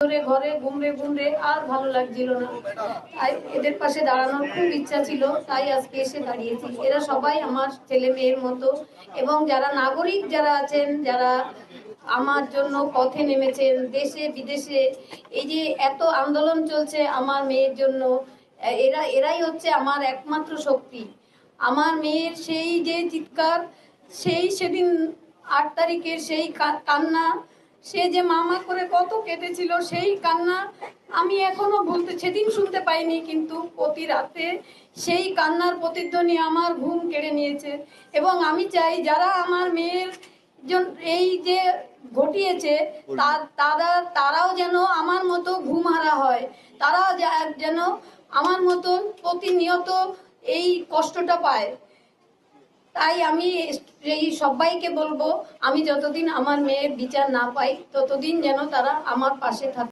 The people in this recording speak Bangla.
ধরে ঘরে গুমড়ে গুমড়ে আর ভালো লাগছিল না। তাই এদের পাশে দাঁড়ানোর খুব ইচ্ছা ছিল, তাই আজকে এসে দাঁড়িয়েছি। এরা সবাই আমার ছেলে মেয়ের মতো, এবং যারা নাগরিক যারা আছেন, যারা আমার জন্য পথে নেমেছেন দেশে বিদেশে, এই যে এত আন্দোলন চলছে আমার মেয়ের জন্য, এরাই হচ্ছে আমার একমাত্র শক্তি। আমার মেয়ের সেই যে চিৎকার, সেদিন ৮ তারিখের সেই কান্না, সে যে মামা করে কত কেঁদেছিল, সেই কান্না আমি এখনো বলতে, সেদিন শুনতে পাইনি, কিন্তু প্রতি রাতে সেই কান্নার প্রতিধ্বনি আমার ঘুম কেড়ে নিয়েছে। এবং আমি চাই যারা আমার মেয়ের এই যে ঘটিয়েছে, তারাও যেন আমার মতো ঘুমহারা হয়, তারাও যেন আমার মতো প্রতিনিয়ত এই কষ্টটা পায়। তাই আমি এই সবাইকে বলবো, আমি যতদিন আমার মেয়ের বিচার না পাই ততদিন যেন তারা আমার পাশে থাকে।